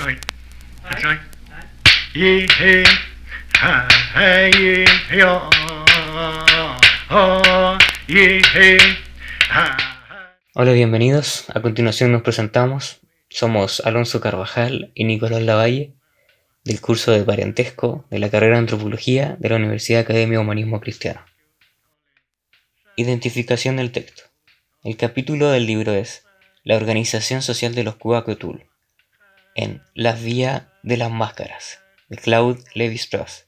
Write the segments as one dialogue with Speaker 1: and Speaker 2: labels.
Speaker 1: Right. That's right. Yee hey, ha hey yee yo, oh yee hey, ha.
Speaker 2: Hola, bienvenidos. A continuación nos presentamos. Somos Alonso Carvajal y Nicolás Lavalle, del curso de Parentesco de la carrera de Antropología de la Universidad Academia Humanismo Cristiano. Identificación del texto. El capítulo del libro es La organización social de los Kwakiutl, en Las vías de las máscaras, de Claude Lévi-Strauss.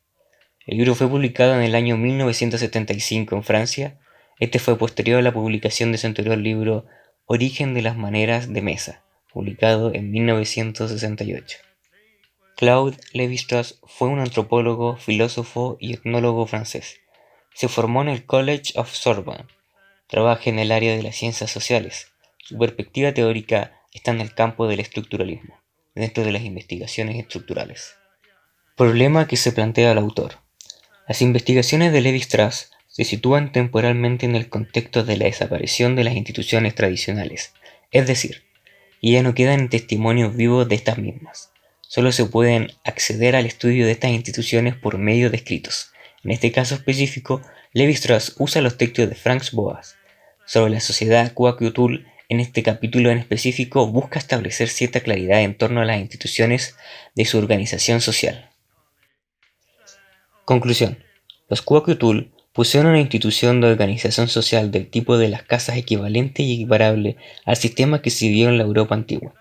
Speaker 2: El libro fue publicado en el año 1975 en Francia. Este fue posterior a la publicación de su anterior libro Origen de las maneras de mesa, publicado en 1968. Claude Lévi-Strauss fue un antropólogo, filósofo y etnólogo francés. Se formó en el College of Sorbonne. Trabaja en el área de las ciencias sociales. Su perspectiva teórica está en el campo del estructuralismo, dentro de las investigaciones estructurales. Problema que se plantea el autor. Las investigaciones de Lévi-Strauss se sitúan temporalmente en el contexto de la desaparición de las instituciones tradicionales, es decir, ya no quedan testimonios vivos de estas mismas. Solo se pueden acceder al estudio de estas instituciones por medio de escritos. En este caso específico, Lévi-Strauss usa los textos de Franz Boas sobre la sociedad Kwakiutl. En este capítulo en específico busca establecer cierta claridad en torno a las instituciones de su organización social. Conclusión. Los Kwakiutl pusieron una institución de organización social del tipo de las casas equivalente y equiparable al sistema que se vivió en la Europa antigua.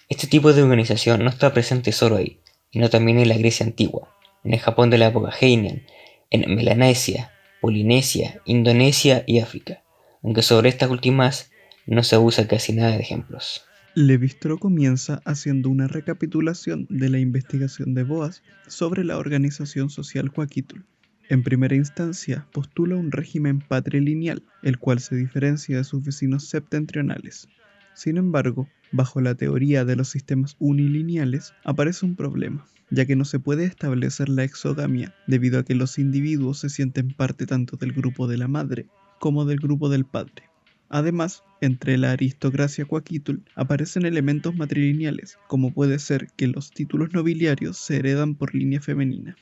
Speaker 2: Este tipo de organización no está presente solo ahí, sino también en la Grecia antigua, en el Japón de la época Heian, en Melanesia, Polinesia, Indonesia y África, aunque sobre estas últimas no se usa casi nada de ejemplos.
Speaker 3: Lévi-Strauss comienza haciendo una recapitulación de la investigación de Boas sobre la organización social Kwakiutl. En primera instancia, postula un régimen patrilineal, el cual se diferencia de sus vecinos septentrionales. Sin embargo, bajo la teoría de los sistemas unilineales, aparece un problema, ya que no se puede establecer la exogamia, debido a que los individuos se sienten parte tanto del grupo de la madre como del grupo del padre. Además, entre la aristocracia Kwakiutl aparecen elementos matrilineales, como puede ser que los títulos nobiliarios se heredan por línea femenina.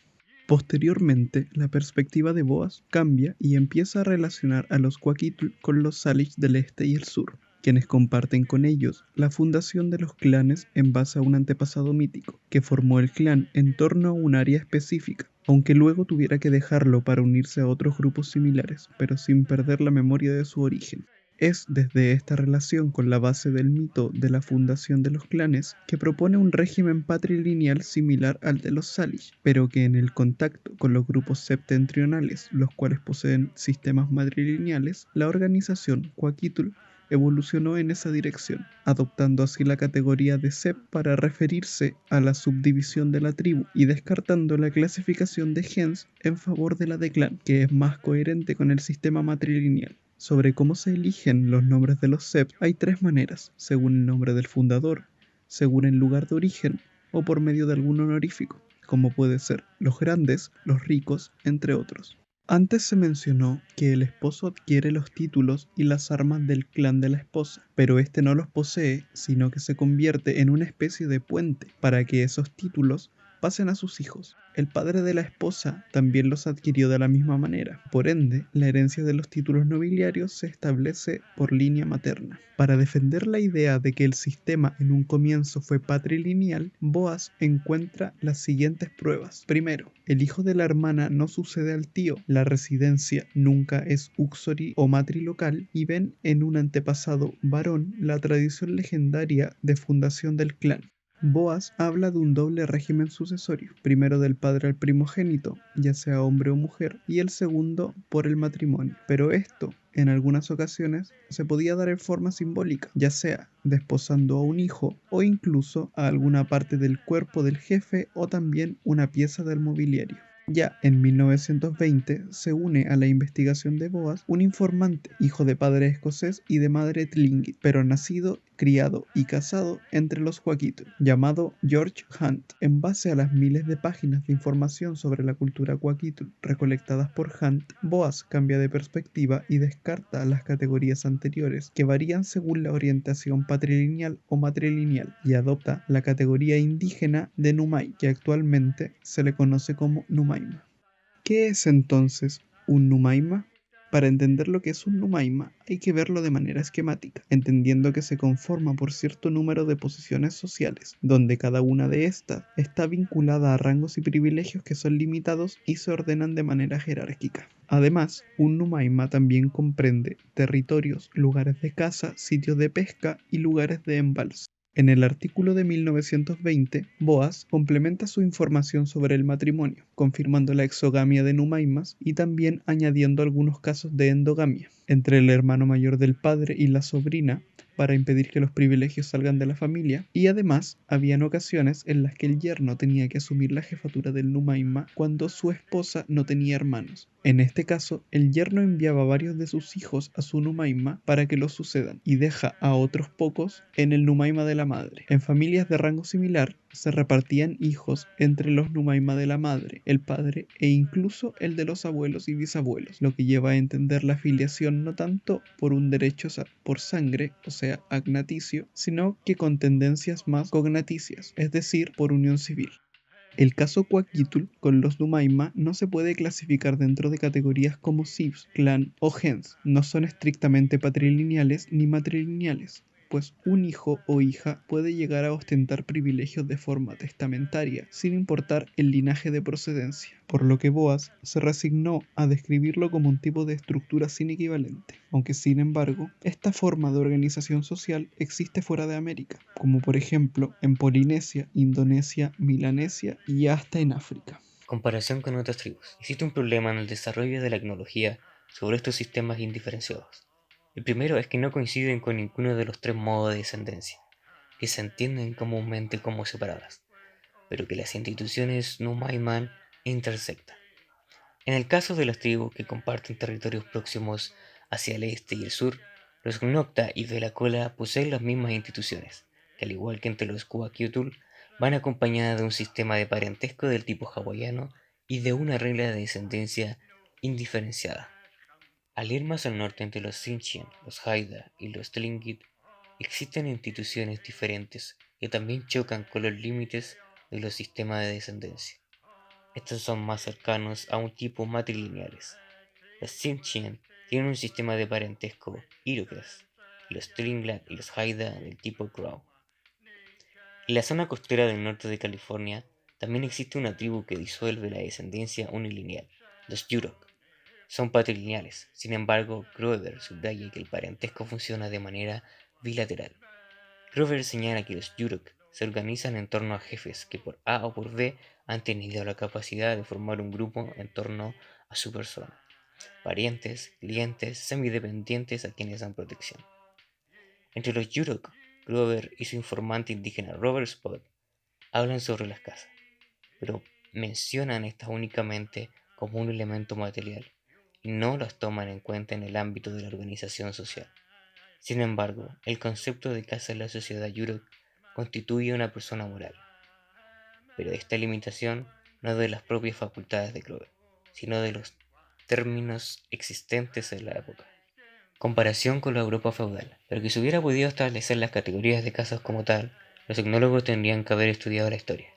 Speaker 3: Posteriormente, la perspectiva de Boas cambia y empieza a relacionar a los Kwakiutl con los Salish del este y el sur, quienes comparten con ellos la fundación de los clanes en base a un antepasado mítico, que formó el clan en torno a un área específica, aunque luego tuviera que dejarlo para unirse a otros grupos similares, pero sin perder la memoria de su origen. Es desde esta relación con la base del mito de la fundación de los clanes que propone un régimen patrilineal similar al de los Salish, pero que en el contacto con los grupos septentrionales, los cuales poseen sistemas matrilineales, la organización Kwakiutl evolucionó en esa dirección, adoptando así la categoría de Sep para referirse a la subdivisión de la tribu y descartando la clasificación de gens en favor de la de clan, que es más coherente con el sistema matrilineal. Sobre cómo se eligen los nombres de los Sept hay tres maneras, según el nombre del fundador, según el lugar de origen o por medio de algún honorífico, como puede ser los grandes, los ricos, entre otros. Antes se mencionó que el esposo adquiere los títulos y las armas del clan de la esposa, pero este no los posee, sino que se convierte en una especie de puente para que esos títulos pasen a sus hijos. El padre de la esposa también los adquirió de la misma manera. Por ende, la herencia de los títulos nobiliarios se establece por línea materna. Para defender la idea de que el sistema en un comienzo fue patrilineal, Boas encuentra las siguientes pruebas. Primero, el hijo de la hermana no sucede al tío, la residencia nunca es uxori o matrilocal y ven en un antepasado varón la tradición legendaria de fundación del clan. Boas habla de un doble régimen sucesorio, primero del padre al primogénito, ya sea hombre o mujer, y el segundo por el matrimonio. Pero esto, en algunas ocasiones, se podía dar en forma simbólica, ya sea desposando a un hijo o incluso a alguna parte del cuerpo del jefe o también una pieza del mobiliario. Ya en 1920 se une a la investigación de Boas un informante, hijo de padre escocés y de madre tlingit, pero nacido criado y casado entre los Huaquitul, llamado George Hunt. En base a las miles de páginas de información sobre la cultura Huaquitul recolectadas por Hunt, Boas cambia de perspectiva y descarta las categorías anteriores que varían según la orientación patrilineal o matrilineal y adopta la categoría indígena de Numay, que actualmente se le conoce como Numaima. ¿Qué es entonces un Numaima? Para entender lo que es un Numaima hay que verlo de manera esquemática, entendiendo que se conforma por cierto número de posiciones sociales, donde cada una de estas está vinculada a rangos y privilegios que son limitados y se ordenan de manera jerárquica. Además, un Numaima también comprende territorios, lugares de caza, sitios de pesca y lugares de embalse. En el artículo de 1920, Boas complementa su información sobre el matrimonio, confirmando la exogamia de Numaimas y también añadiendo algunos casos de endogamia entre el hermano mayor del padre y la sobrina para impedir que los privilegios salgan de la familia, y además habían ocasiones en las que el yerno tenía que asumir la jefatura del Numaima cuando su esposa no tenía hermanos. En este caso, el yerno enviaba a varios de sus hijos a su Numaima para que lo sucedan y deja a otros pocos en el Numaima de la madre. En familias de rango similar se repartían hijos entre los Numaima de la madre, el padre e incluso el de los abuelos y bisabuelos, lo que lleva a entender la filiación no tanto por un derecho por sangre, o sea, agnaticio, sino que con tendencias más cognaticias, es decir, por unión civil. El caso Huaquitul con los Numaima no se puede clasificar dentro de categorías como sibs, clan o gens. No son estrictamente patrilineales ni matrilineales, pues un hijo o hija puede llegar a ostentar privilegios de forma testamentaria, sin importar el linaje de procedencia, por lo que Boas se resignó a describirlo como un tipo de estructura sin equivalente, aunque sin embargo, esta forma de organización social existe fuera de América, como por ejemplo en Polinesia, Indonesia, Milanesia y hasta en África.
Speaker 2: Comparación con otras tribus. Existe un problema en el desarrollo de la etnología sobre estos sistemas indiferenciados. El primero es que no coinciden con ninguno de los tres modos de descendencia, que se entienden comúnmente como separadas, pero que las instituciones Numaiman intersectan. En el caso de las tribus que comparten territorios próximos hacia el este y el sur, los Nocta y Velacola poseen las mismas instituciones, que al igual que entre los Kuakiutul, van acompañadas de un sistema de parentesco del tipo hawaiano y de una regla de descendencia indiferenciada. Al ir más al norte entre los Tsimshian, los Haida y los Tlingit, existen instituciones diferentes que también chocan con los límites de los sistemas de descendencia. Estos son más cercanos a un tipo matrilineales. Los Tsimshian tienen un sistema de parentesco Iroquois, y los Tlingit y los Haida del tipo Crow. En la zona costera del norte de California también existe una tribu que disuelve la descendencia unilineal, los Yurok. Son patrilineales, sin embargo, Grover subraya que el parentesco funciona de manera bilateral. Grover señala que los Yurok se organizan en torno a jefes que por A o por B han tenido la capacidad de formar un grupo en torno a su persona, parientes, clientes, semidependientes a quienes dan protección. Entre los Yurok, Grover y su informante indígena Robert Spot hablan sobre las casas, pero mencionan estas únicamente como un elemento material y no las toman en cuenta en el ámbito de la organización social. Sin embargo, el concepto de casa en la sociedad Yurok constituye una persona moral, pero esta limitación no es de las propias facultades de Grover, sino de los términos existentes en la época. Comparación con la Europa feudal. Pero que se hubiera podido establecer las categorías de casas como tal, los etnólogos tendrían que haber estudiado la historia,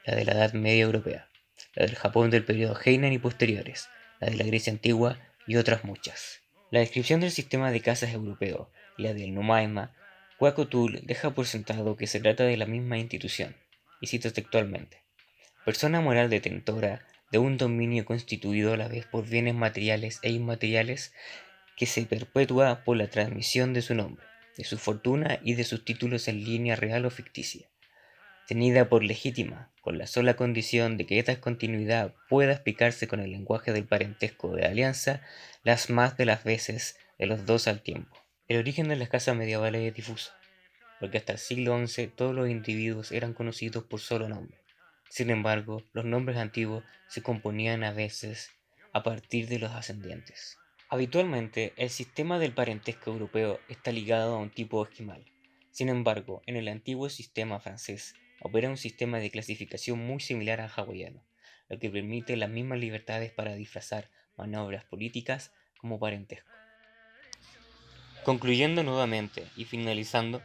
Speaker 2: la de la Edad Media Europea, la del Japón del periodo Heian y posteriores, la de la Grecia antigua y otras muchas. La descripción del sistema de casas europeo y la del Numaima, Huacotul deja por sentado que se trata de la misma institución, y cito textualmente: persona moral detentora de un dominio constituido a la vez por bienes materiales e inmateriales que se perpetúa por la transmisión de su nombre, de su fortuna y de sus títulos en línea real o ficticia, tenida por legítima, con la sola condición de que esta continuidad pueda explicarse con el lenguaje del parentesco de alianza las más de las veces de los dos al tiempo. El origen de las casas medievales es difuso, porque hasta el siglo XI todos los individuos eran conocidos por solo nombre. Sin embargo, los nombres antiguos se componían a veces a partir de los ascendientes. Habitualmente, el sistema del parentesco europeo está ligado a un tipo esquimal, Sin embargo, en el antiguo sistema francés opera un sistema de clasificación muy similar al hawaiano, lo que permite las mismas libertades para disfrazar maniobras políticas como parentesco. Concluyendo nuevamente y finalizando,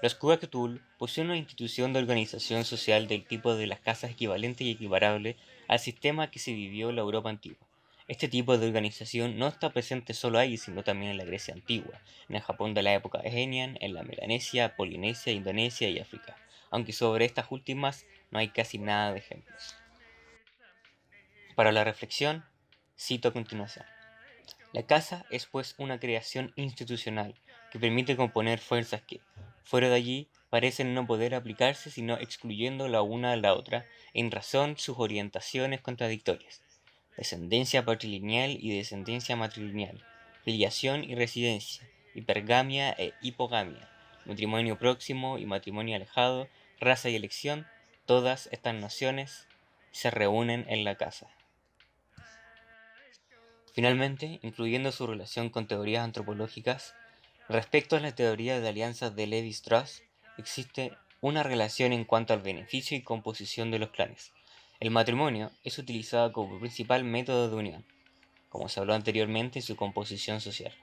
Speaker 2: los Cuba Cthulhu poseen una institución de organización social del tipo de las casas equivalente y equiparable al sistema que se vivió en la Europa antigua. Este tipo de organización no está presente solo ahí, sino también en la Grecia antigua, en el Japón de la época Heian, en la Melanesia, Polinesia, Indonesia y África, aunque sobre estas últimas no hay casi nada de ejemplos. Para la reflexión, cito a continuación. La casa es pues una creación institucional que permite componer fuerzas que, fuera de allí, parecen no poder aplicarse sino excluyendo la una a la otra en razón sus orientaciones contradictorias: descendencia patrilineal y descendencia matrilineal, filiación y residencia, hipergamia e hipogamia, matrimonio próximo y matrimonio alejado, raza y elección. Todas estas nociones se reúnen en la casa. Finalmente, incluyendo su relación con teorías antropológicas, respecto a la teoría de alianzas de Levi-Strauss, existe una relación en cuanto al beneficio y composición de los clanes. El matrimonio es utilizado como principal método de unión, como se habló anteriormente, en su composición social.